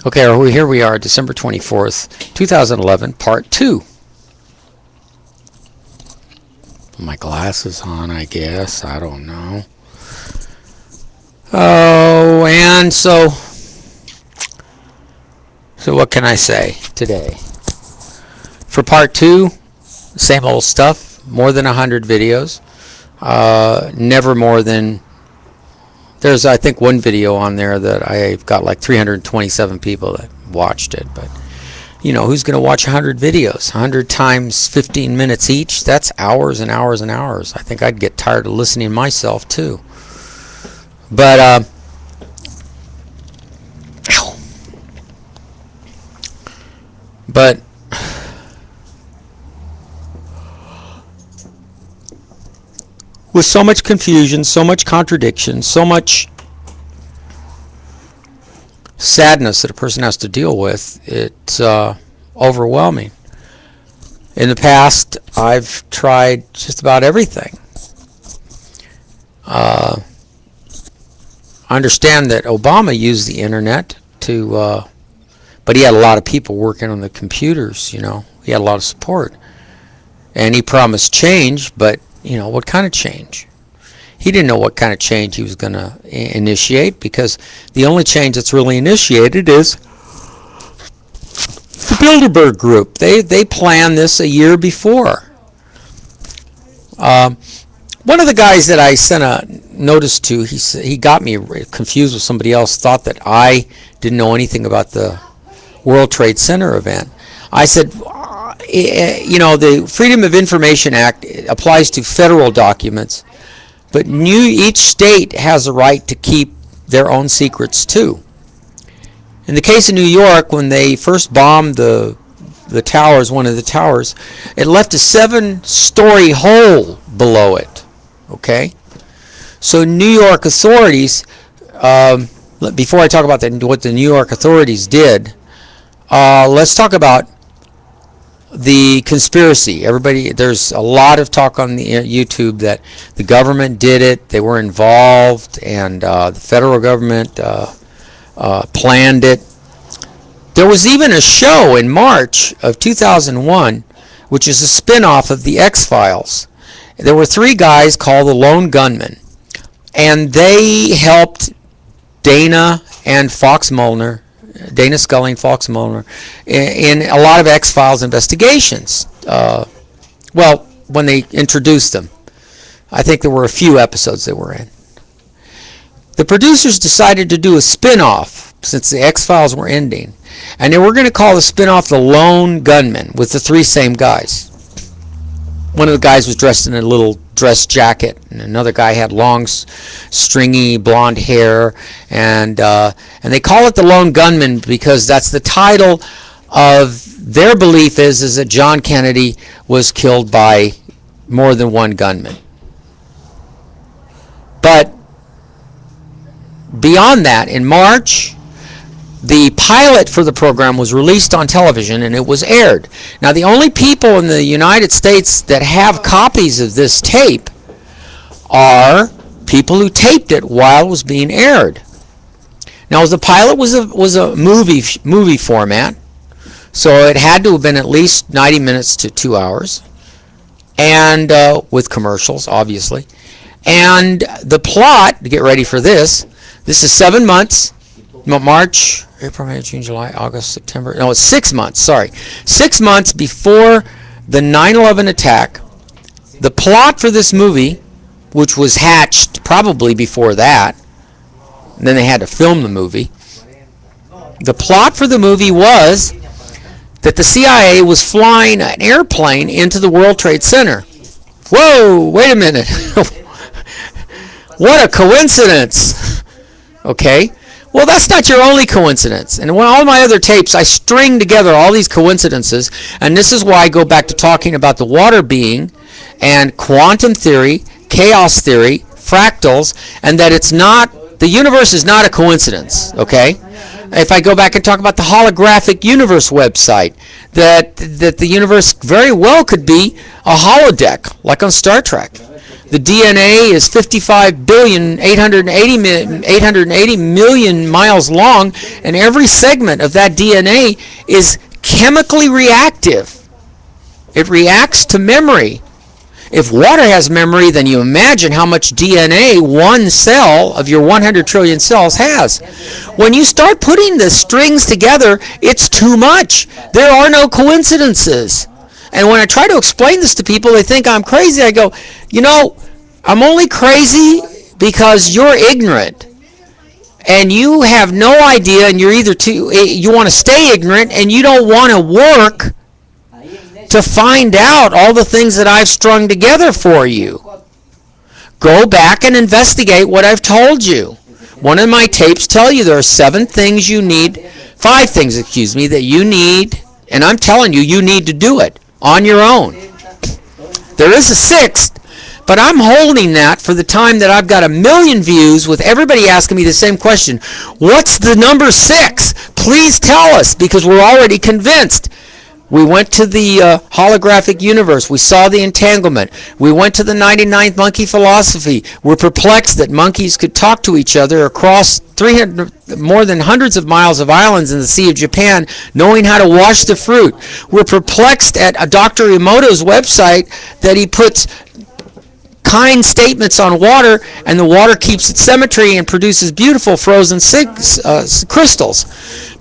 Okay, here we are, December 24th, 2011, part 2. Put my glasses on, I guess. I don't know. Oh, and so what can I say today? For part 2, same old stuff, more than 100 videos. Never more than... There's, I think, one video on there that I've got like 327 people that watched it. But, you know, who's going to watch 100 videos? 100 times 15 minutes each? That's hours and hours and hours. I think I'd get tired of listening myself, too. But, with so much confusion, so much contradiction, so much sadness that a person has to deal with, it's overwhelming. In the past, I've tried just about everything. I understand that Obama used the internet to, but he had a lot of people working on the computers, you know. He had a lot of support. And he promised change, but you know, what kind of change? He didn't know what kind of change he was going to initiate, because the only change that's really initiated is the Bilderberg Group. They planned this a year before. One of the guys that I sent a notice to, he got me confused with somebody else, thought that I didn't know anything about the World Trade Center event. I said, you know, the Freedom of Information Act applies to federal documents, but each state has a right to keep their own secrets too. In the case of New York, when they first bombed the towers, one of the towers, it left a 7-story hole below it. Okay, so New York authorities, before I talk about what the New York authorities did, let's talk about the conspiracy. Everybody, there's a lot of talk on the YouTube that the government did it, they were involved, and the federal government planned it. There was even a show in March of 2001, which is a spin-off of the X-Files. There were 3 guys called the Lone Gunmen, and they helped Dana and Fox Mulder, Dana Scully and Fox Mulder, in a lot of X-Files investigations. Well, when they introduced them. I think there were a few episodes they were in. The producers decided to do a spin-off since the X-Files were ending. And they were going to call the spin-off The Lone Gunmen, with the 3 same guys. One of the guys was dressed in a little dress jacket, and another guy had long, stringy blonde hair, and they call it The Lone Gunman because that's the title of their belief is that John Kennedy was killed by more than one gunman. But beyond that, in March, the pilot for the program was released on television, and it was aired. Now, the only people in the United States that have copies of this tape are people who taped it while it was being aired. Now, the pilot was a movie format, so it had to have been at least 90 minutes to 2 hours, and with commercials, obviously. And the plot, to get ready for this is 7 months. March, April, May, June, July, August, September. No, it's 6 months, sorry. 6 months before the 9/11 attack. The plot for this movie, which was hatched probably before that, and then they had to film the movie. The plot for the movie was that the CIA was flying an airplane into the World Trade Center. Whoa, wait a minute. What a coincidence. Okay. Well, that's not your only coincidence. And when all my other tapes, I string together all these coincidences, and this is why I go back to talking about the water being and quantum theory, chaos theory, fractals, and that it's not, the universe is not a coincidence, okay? If I go back and talk about the holographic universe website, that the universe very well could be a holodeck, like on Star Trek. The DNA is 55,880 million miles long, and every segment of that DNA is chemically reactive. It reacts to memory. If water has memory, then you imagine how much DNA one cell of your 100 trillion cells has. When you start putting the strings together, it's too much. There are no coincidences. And when I try to explain this to people, they think I'm crazy. I go, I'm only crazy because you're ignorant. And you have no idea, and you want to stay ignorant, and you don't want to work to find out all the things that I've strung together for you. Go back and investigate what I've told you. One of my tapes tell you there are 5 things, that you need, and I'm telling you, you need to do it on your own. There is a 6th, but I'm holding that for the time that I've got 1 million views with everybody asking me the same question. What's the number 6? Please tell us, because we're already convinced. We went to the holographic universe. We saw the entanglement. We went to the 99th monkey philosophy. We're perplexed that monkeys could talk to each other across more than hundreds of miles of islands in the Sea of Japan, knowing how to wash the fruit. We're perplexed at Dr. Emoto's website that he puts kind statements on water, and the water keeps its symmetry and produces beautiful frozen crystals.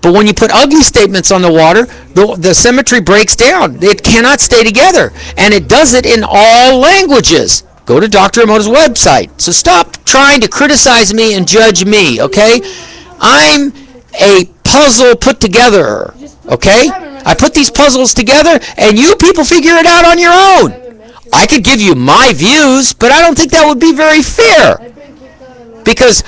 But when you put ugly statements on the water, the symmetry breaks down. It cannot stay together, and it does it in all languages. Go to Dr. Emoto's website. So stop trying to criticize me and judge me, okay? I'm a puzzle put together, okay? I put these puzzles together, and you people figure it out on your own. I could give you my views, but I don't think that would be very fair, because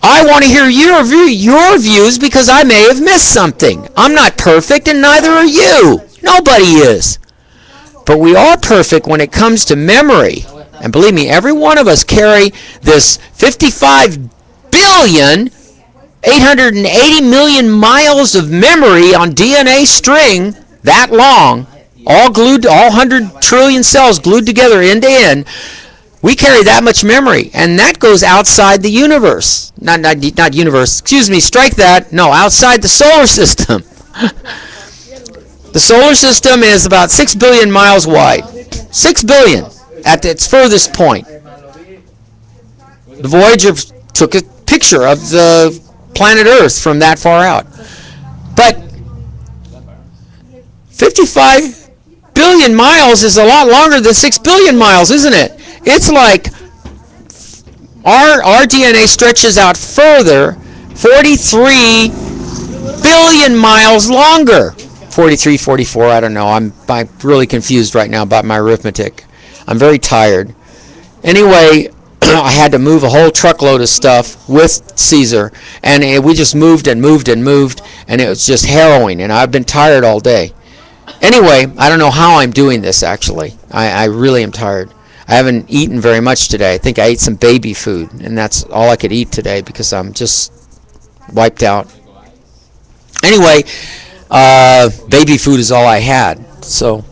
I want to hear your views, because I may have missed something. I'm not perfect, and neither are you. Nobody is. But we are perfect when it comes to memory. And believe me, every one of us carry this 55,880 million miles of memory on DNA string, that long, all 100 trillion cells glued together end to end. We carry that much memory, and that goes outside the universe. Not universe, excuse me, strike that. No, outside the solar system. The solar system is about 6 billion miles wide. 6 billion at its furthest point. The Voyager took a picture of the planet Earth from that far out. But 55 billion miles is a lot longer than 6 billion miles, isn't it? It's like our DNA stretches out further, 43 billion miles longer. 43, 44, I don't know. I'm really confused right now about my arithmetic. I'm very tired. Anyway, I had to move a whole truckload of stuff with Caesar, and we just moved and moved and moved, and it was just harrowing, and I've been tired all day. Anyway, I don't know how I'm doing this, actually. I really am tired. I haven't eaten very much today. I think I ate some baby food, and that's all I could eat today because I'm just wiped out. Anyway, baby food is all I had. So,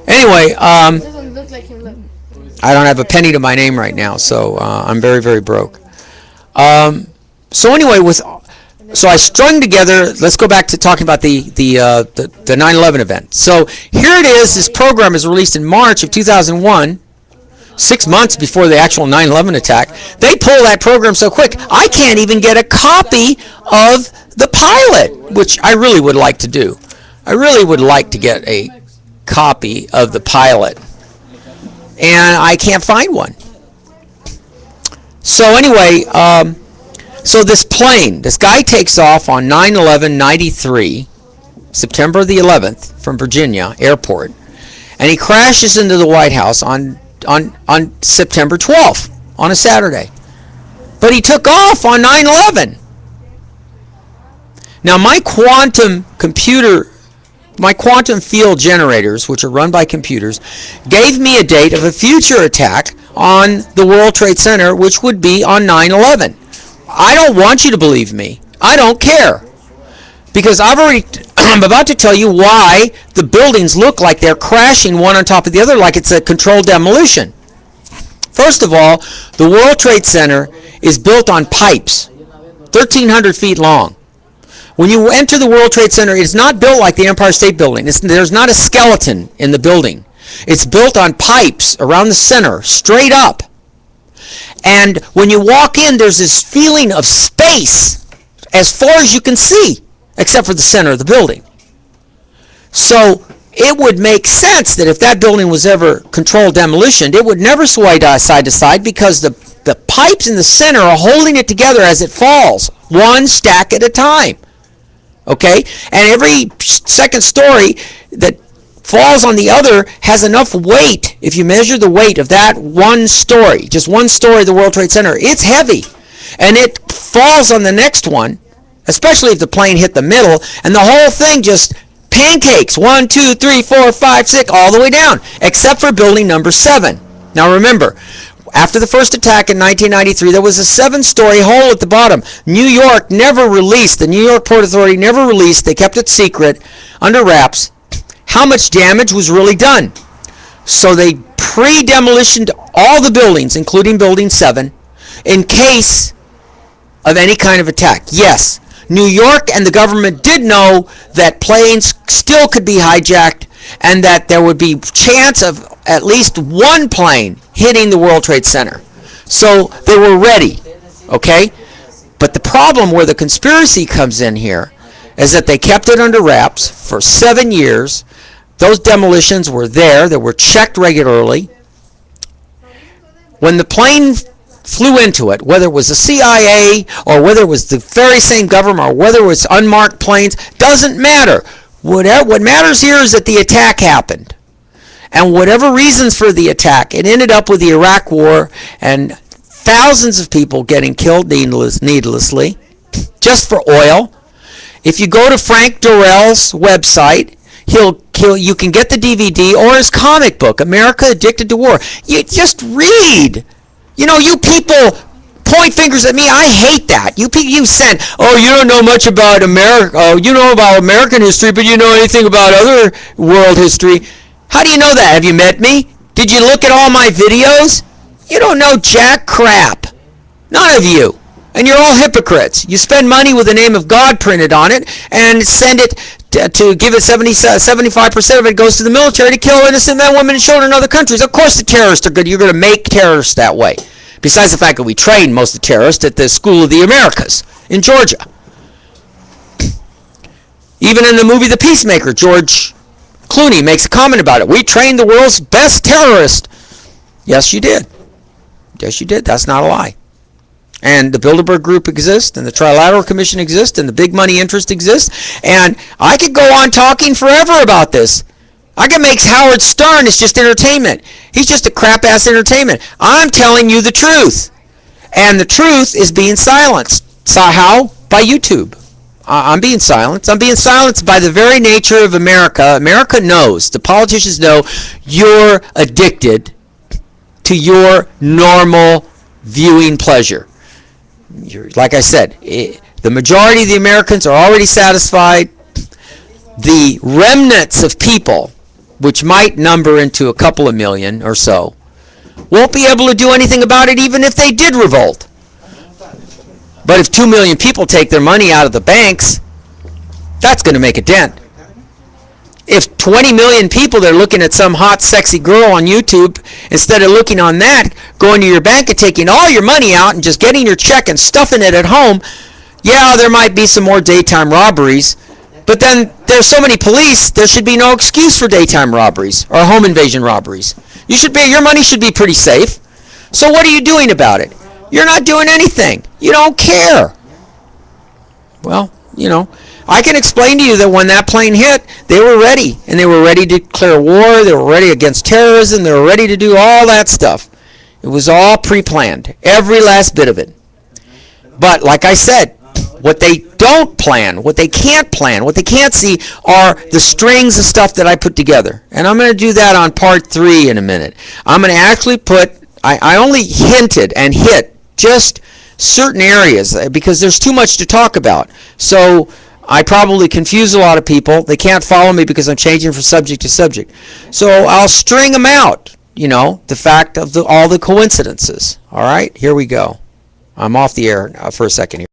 Anyway, I don't have a penny to my name right now, so I'm very, very broke. So anyway, so I strung together. Let's go back to talking about the 9/11 event. So here it is. This program is released in March of 2001, 6 months before the actual 9/11 attack. They pull that program so quick, I can't even get a copy of the pilot, which I really would like to do. I really would like to get a copy of the pilot, and I can't find one. So anyway, so this guy takes off on 9/11/93, September the 11th, from Virginia Airport, and he crashes into the White House on September 12th, on a Saturday. But he took off on 9/11. Now my quantum field generators, which are run by computers, gave me a date of a future attack on the World Trade Center, which would be on 9/11. I don't want you to believe me. I don't care. Because I'm about to tell you why the buildings look like they're crashing one on top of the other, like it's a controlled demolition. First of all, the World Trade Center is built on pipes, 1,300 feet long. When you enter the World Trade Center, it's not built like the Empire State Building. There's not a skeleton in the building. It's built on pipes around the center, straight up. And when you walk in, there's this feeling of space as far as you can see, except for the center of the building. So it would make sense that if that building was ever controlled demolition, it would never sway side to side because the pipes in the center are holding it together as it falls, one stack at a time. Okay? And every second story that falls on the other has enough weight. If you measure the weight of that one story, just one story of the World Trade Center, it's heavy. And it falls on the next one, especially if the plane hit the middle, and the whole thing just pancakes 1, 2, 3, 4, 5, 6, all the way down, except for building number 7. Now remember, after the first attack in 1993, there was a 7-story hole at the bottom. New York never released, the New York Port Authority never released, they kept it secret, under wraps, how much damage was really done. So they pre-demolitioned all the buildings, including Building 7, in case of any kind of attack. Yes, New York and the government did know that planes still could be hijacked and that there would be chance of at least one plane hitting the World Trade Center. So they were ready, okay? But the problem where the conspiracy comes in here is that they kept it under wraps for 7 years. Those demolitions were there. They were checked regularly. When the plane flew into it, whether it was the CIA or whether it was the very same government or whether it was unmarked planes, doesn't matter. What matters here is that the attack happened. And whatever reasons for the attack, it ended up with the Iraq War and thousands of people getting killed needlessly just for oil. If you go to Frank Dorell's website, you can get the DVD or his comic book, America Addicted to War. You just read. You know, you people point fingers at me. I hate that. You said, oh, you don't know much about America. Oh, you know about American history, but you know anything about other world history. How do you know that? Have you met me? Did you look at all my videos? You don't know jack crap. None of you. And you're all hypocrites. You spend money with the name of God printed on it and send it to give it 75% of it goes to the military to kill innocent men, women, and children in other countries. Of course the terrorists are good. You're going to make terrorists that way. Besides the fact that we train most of the terrorists at the School of the Americas in Georgia. Even in the movie The Peacemaker, George Clooney makes a comment about it. We trained the world's best terrorist. Yes, you did. Yes, you did. That's not a lie. And the Bilderberg Group exists, and the Trilateral Commission exists, and the big money interest exists. And I could go on talking forever about this. I could make Howard Stern, it's just entertainment. He's just a crap-ass entertainment. I'm telling you the truth. And the truth is being silenced. So how? By YouTube. I'm being silenced. I'm being silenced by the very nature of America. America knows, the politicians know, you're addicted to your normal viewing pleasure. Like I said, the majority of the Americans are already satisfied. The remnants of people, which might number into a couple of million or so, won't be able to do anything about it even if they did revolt. But if 2 million people take their money out of the banks, that's going to make a dent. If 20 million people, they're looking at some hot, sexy girl on YouTube, instead of looking on that, going to your bank and taking all your money out and just getting your check and stuffing it at home, yeah, there might be some more daytime robberies. But then there's so many police, there should be no excuse for daytime robberies or home invasion robberies. Your money should be pretty safe. So what are you doing about it? You're not doing anything. You don't care. Well, you know, I can explain to you that when that plane hit, they were ready. And they were ready to declare war. They were ready against terrorism. They were ready to do all that stuff. It was all pre-planned. Every last bit of it. But like I said, what they don't plan, what they can't plan, what they can't see are the strings of stuff that I put together. And I'm going to do that on part 3 in a minute. I'm going to actually I only hinted and hit just certain areas because there's too much to talk about. So I probably confuse a lot of people. They can't follow me because I'm changing from subject to subject. So I'll string them out. the fact of all the coincidences. All right, here we go. I'm off the air for a second here.